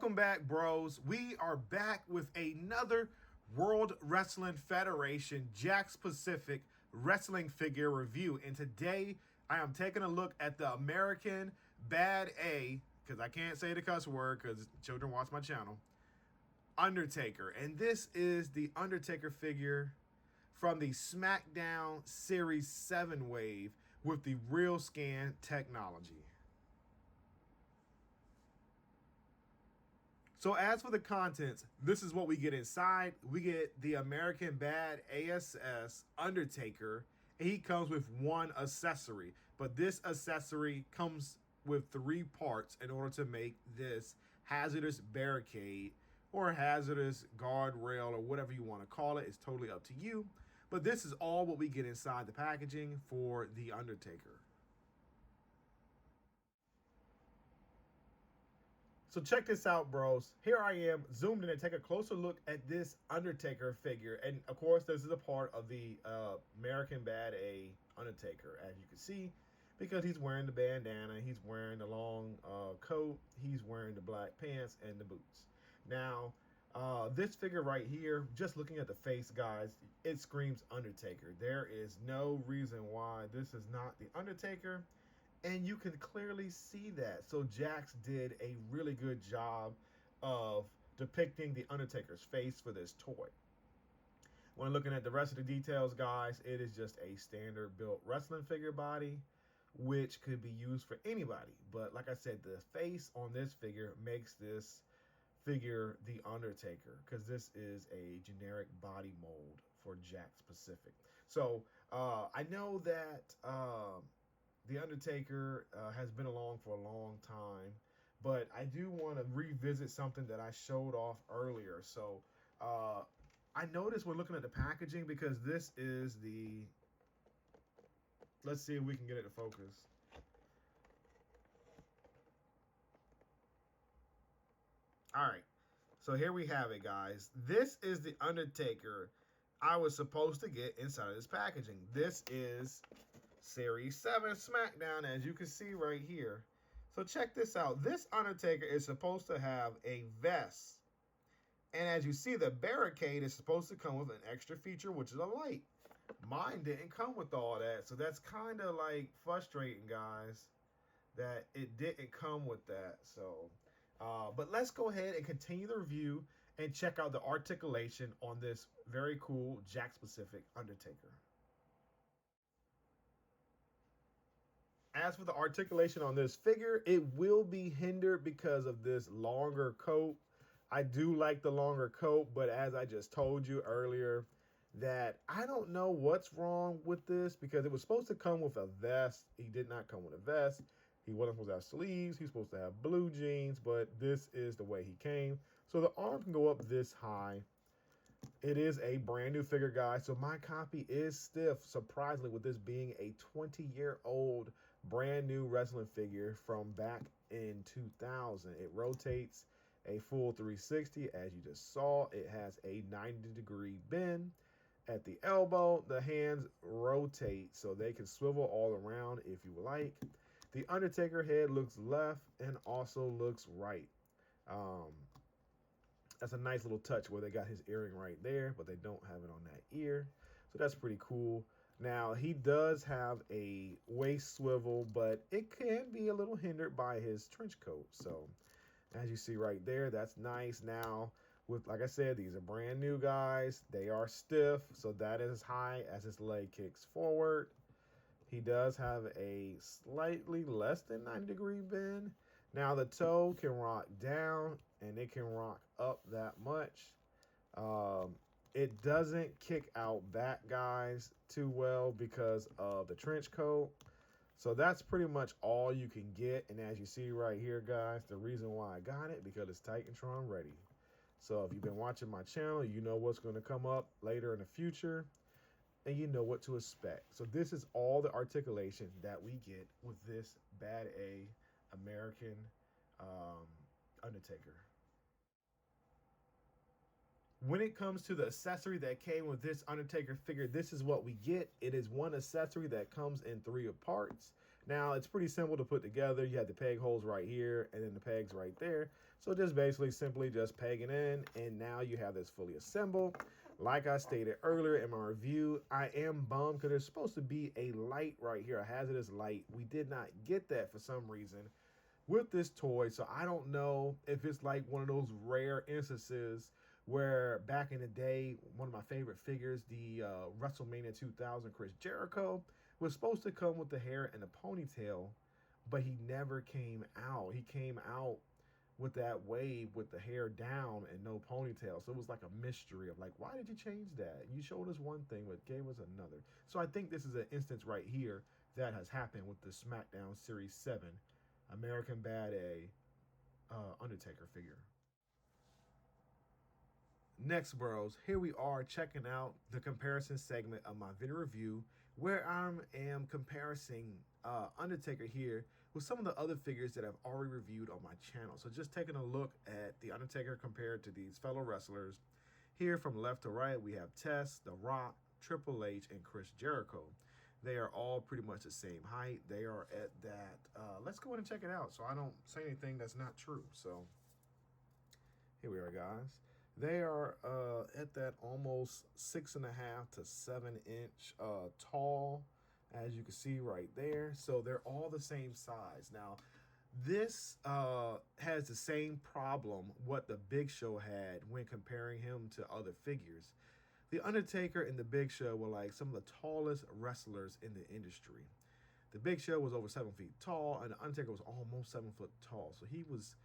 Welcome back, bros. We are back with another World Wrestling Federation Jakks Pacific wrestling figure review. And today I am taking a look at the American Bad A, because I can't say the cuss word because children watch my channel, Undertaker. And this is the Undertaker figure from the Smackdown Series 7 wave with the real scan technology. So as for the contents, this is what we get inside. We get the American Bad ASS Undertaker, and he comes with one accessory. But this accessory comes with 3 parts in order to make this hazardous barricade or hazardous guardrail or whatever you want to call it. It's totally up to you. But this is all what we get inside the packaging for the Undertaker. So check this out, bros. Here I am, zoomed in to take a closer look at this Undertaker figure. And, of course, this is a part of the American Bad A Undertaker, as you can see, because he's wearing the bandana, he's wearing the long coat, he's wearing the black pants and the boots. Now, this figure right here, just looking at the face, guys, it screams Undertaker. There is no reason why this is not the Undertaker. And you can clearly see that. So Jakks did a really good job of depicting the Undertaker's face for this toy. When looking at the rest of the details, guys, it is just a standard built wrestling figure body, which could be used for anybody. But like I said, the face on this figure makes this figure the Undertaker, because this is a generic body mold for Jakks Pacific. So I know that the Undertaker has been along for a long time, but I do want to revisit something that I showed off earlier. So I noticed we're looking at the packaging, because this is the, let's see if we can get it to focus. All right, so here we have it, guys. This is the Undertaker I was supposed to get inside of this packaging. This is Series 7 Smackdown, as you can see right here. So check this out. This Undertaker is supposed to have a vest. And as you see, the barricade is supposed to come with an extra feature, which is a light. Mine didn't come with all that. So that's kind of like frustrating, guys, that it didn't come with that. So, but let's go ahead and continue the review and check out the articulation on this very cool Jakks Pacific Undertaker. As for the articulation on this figure, it will be hindered because of this longer coat. I do like the longer coat, but as I just told you earlier, that I don't know what's wrong with this, because it was supposed to come with a vest. He did not come with a vest. He wasn't supposed to have sleeves. He's supposed to have blue jeans, but this is the way he came. So the arm can go up this high. It is a brand new figure, guys, so my copy is stiff, surprisingly, with this being a 20-year-old brand new wrestling figure from back in 2000. It rotates a full 360, as you just saw. It has a 90-degree bend at the elbow. The hands rotate so they can swivel all around if you like. The Undertaker head looks left and also looks right. That's a nice little touch where they got his earring right there, but they don't have it on that ear. So that's pretty cool. Now, he does have a waist swivel, but it can be a little hindered by his trench coat. So as you see right there, that's nice. Now, with, like I said, these are brand new, guys. They are stiff, so that is as high as his leg kicks forward. He does have a slightly less than 90-degree bend. Now, the toe can rock down and it can rock up that much. It doesn't kick out back, guys, too well because of the trench coat. So that's pretty much all you can get. And as you see right here, guys, the reason why I got it, because it's Titantron ready. So if you've been watching my channel, you know what's going to come up later in the future, and you know what to expect. So this is all the articulation that we get with this Bad A American Undertaker. When it comes to the accessory that came with this Undertaker figure, this is what we get. It is one accessory that comes in 3 parts. Now, it's pretty simple to put together. You have the peg holes right here and then the pegs right there. So just basically simply just peg it in, and now you have this fully assembled. Like I stated earlier in my review, I am bummed because there's supposed to be a light right here, a hazardous light. We did not get that for some reason with this toy, so I don't know if it's like one of those rare instances where back in the day, one of my favorite figures, the WrestleMania 2000 Chris Jericho, was supposed to come with the hair and the ponytail, but he never came out. He came out with that wave with the hair down and no ponytail. So it was like a mystery of like, why did you change that? You showed us one thing, but gave us another. So I think this is an instance right here that has happened with the Smackdown Series 7 American Bad A Undertaker figure. Next, bros, here we are checking out the comparison segment of my video review where I am comparing Undertaker here with some of the other figures that I've already reviewed on my channel. So just taking a look at the Undertaker compared to these fellow wrestlers. Here from left to right, we have Test, The Rock, Triple H, and Chris Jericho. They are all pretty much the same height. They are at that. Let's go ahead and check it out so I don't say anything that's not true. So here we are, guys. They are at that almost 6.5 to 7 inch tall, as you can see right there. So they're all the same size. Now, this has the same problem what the Big Show had when comparing him to other figures. The Undertaker and the Big Show were like some of the tallest wrestlers in the industry. The Big Show was over 7 feet tall, and the Undertaker was almost 7 foot tall. So he was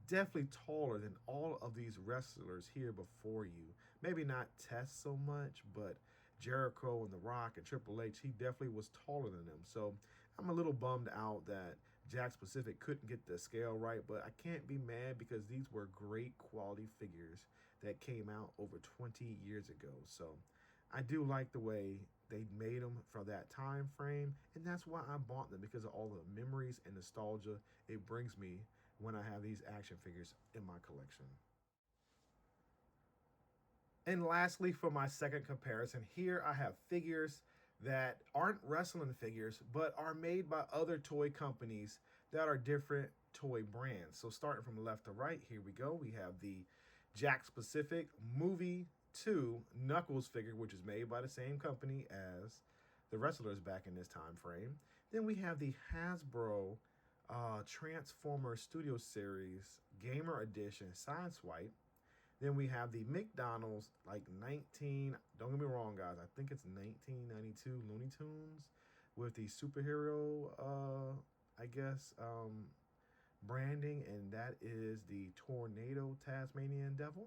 definitely taller than all of these wrestlers here before you. Maybe not Test so much, but Jericho and The Rock and Triple H, he definitely was taller than them. So I'm a little bummed out that Jakks Pacific couldn't get the scale right, but I can't be mad because these were great quality figures that came out over 20 years ago. So I do like the way they made them for that time frame, and that's why I bought them, because of all the memories and nostalgia it brings me when I have these action figures in my collection. And lastly, for my second comparison, here I have figures that aren't wrestling figures, but are made by other toy companies that are different toy brands. So starting from left to right, here we go. We have the Jakks Pacific Movie 2 Knuckles figure, which is made by the same company as the wrestlers back in this time frame. Then we have the Hasbro Transformer Studio Series Gamer Edition Sideswipe. Then we have the McDonald's, like 19, don't get me wrong, guys, I think it's 1992 Looney Tunes with the superhero, I guess, branding, and that is the Tornado Tasmanian Devil.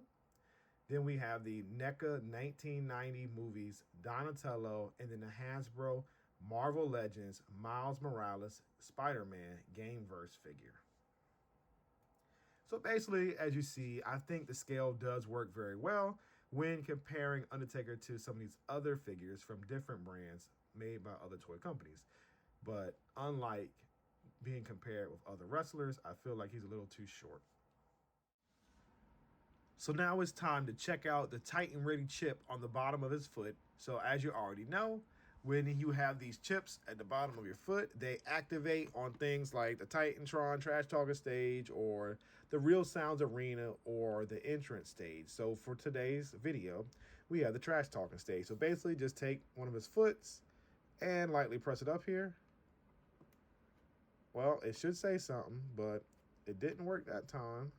Then we have the NECA 1990 movies Donatello, and then the Hasbro Marvel Legends Miles Morales Spider-Man Gameverse figure. So basically, as you see, I think the scale does work very well when comparing Undertaker to some of these other figures from different brands made by other toy companies. But unlike being compared with other wrestlers, I feel like he's a little too short. So now it's time to check out the Titan Ready chip on the bottom of his foot. So as you already know, when you have these chips at the bottom of your foot, they activate on things like the Titantron Trash Talking stage or the Real Sounds Arena or the entrance stage. So for today's video, we have the Trash Talking stage. So basically just take one of his foots and lightly press it up here. Well, it should say something, but it didn't work that time.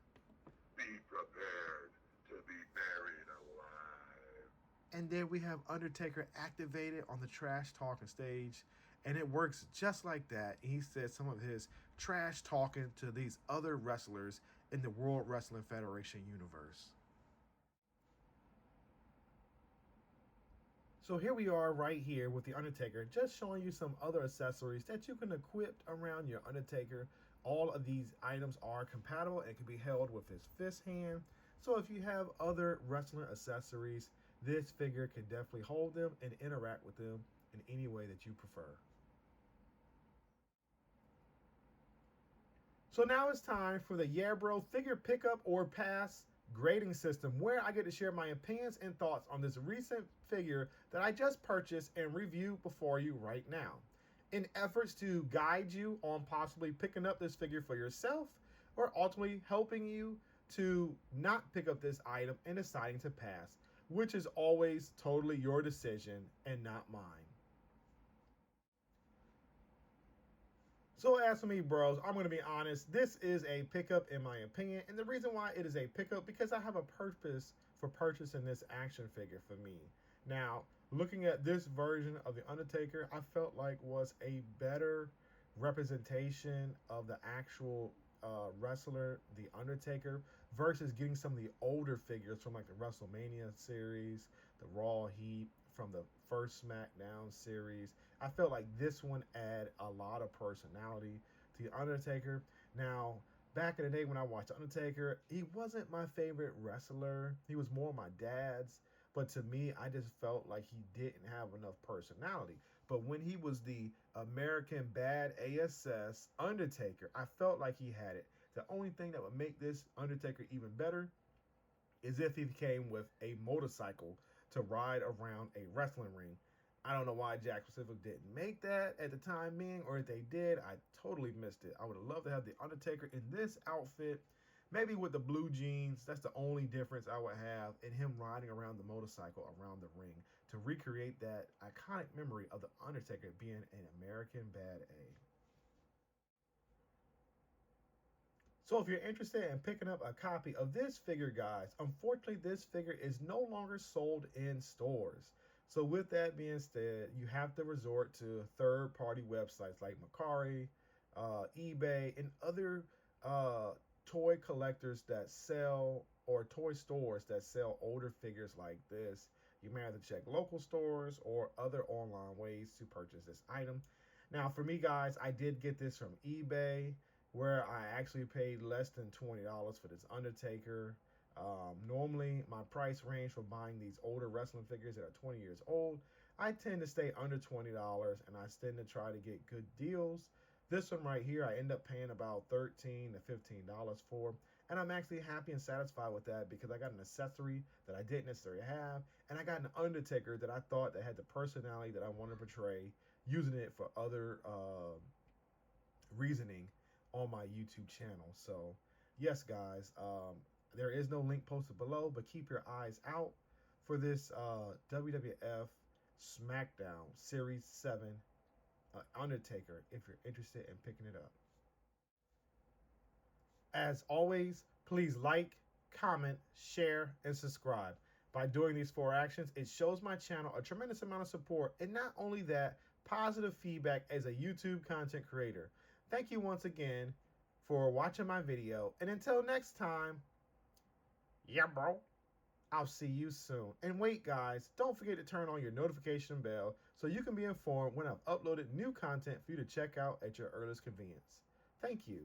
Be prepared to be buried alive. And there we have Undertaker activated on the Trash Talking stage, and it works just like that. He said some of his trash talking to these other wrestlers in the World Wrestling Federation universe. So here we are right here with the Undertaker, just showing you some other accessories that you can equip around your Undertaker. All of these items are compatible and can be held with his fist hand. So if you have other wrestling accessories, this figure can definitely hold them and interact with them in any way that you prefer. So now it's time for the Yeah Bro figure pickup or pass grading system, where I get to share my opinions and thoughts on this recent figure that I just purchased and reviewed before you right now. in efforts to guide you on possibly picking up this figure for yourself, or ultimately helping you to not pick up this item and deciding to pass, which is always totally your decision and not mine. So as for me, bros, I'm going to be honest, this is a pickup in my opinion, and the reason why it is a pickup, because I have a purpose for purchasing this action figure for me. Now, looking at this version of the Undertaker, I felt like was a better representation of the actual wrestler, the Undertaker, versus getting some of the older figures from like the WrestleMania series, the Raw Heat, from the first Smackdown series. I felt like this one added a lot of personality to the Undertaker. Now, back in the day when I watched Undertaker, he wasn't my favorite wrestler. He was more my dad's. But to me, I just felt like he didn't have enough personality. But when he was the American Bad ASS Undertaker, I felt like he had it. The only thing that would make this Undertaker even better is if he came with a motorcycle to ride around a wrestling ring. I don't know why Jakks Pacific didn't make that at the time being, or if they did, I totally missed it. I would have loved to have the Undertaker in this outfit, maybe with the blue jeans. That's the only difference I would have, in him riding around the motorcycle around the ring to recreate that iconic memory of the Undertaker being an American Bad A. So if you're interested in picking up a copy of this figure, guys, unfortunately this figure is no longer sold in stores. So with that being said, you have to resort to third-party websites like Mercari, eBay, and other toy collectors that sell, or toy stores that sell older figures like this. You may have to check local stores or other online ways to purchase this item. Now for me, guys, I did get this from eBay, where I actually paid less than $20 for this Undertaker. Normally, my price range for buying these older wrestling figures that are 20 years old, I tend to stay under $20, and I tend to try to get good deals. This one right here, I end up paying about $13 to $15 for, and I'm actually happy and satisfied with that because I got an accessory that I didn't necessarily have, and I got an Undertaker that I thought that had the personality that I want to portray, using it for other reasoning on my YouTube channel. So yes, guys, there is no link posted below, but keep your eyes out for this WWF Smackdown Series 7 Undertaker if you're interested in picking it up. As always, please like, comment, share, and subscribe. By doing these 4 actions, it shows my channel a tremendous amount of support, and not only that, positive feedback as a YouTube content creator. Thank you once again for watching my video, and until next time, yeah, bro, I'll see you soon. And wait, guys, don't forget to turn on your notification bell so you can be informed when I've uploaded new content for you to check out at your earliest convenience. Thank you.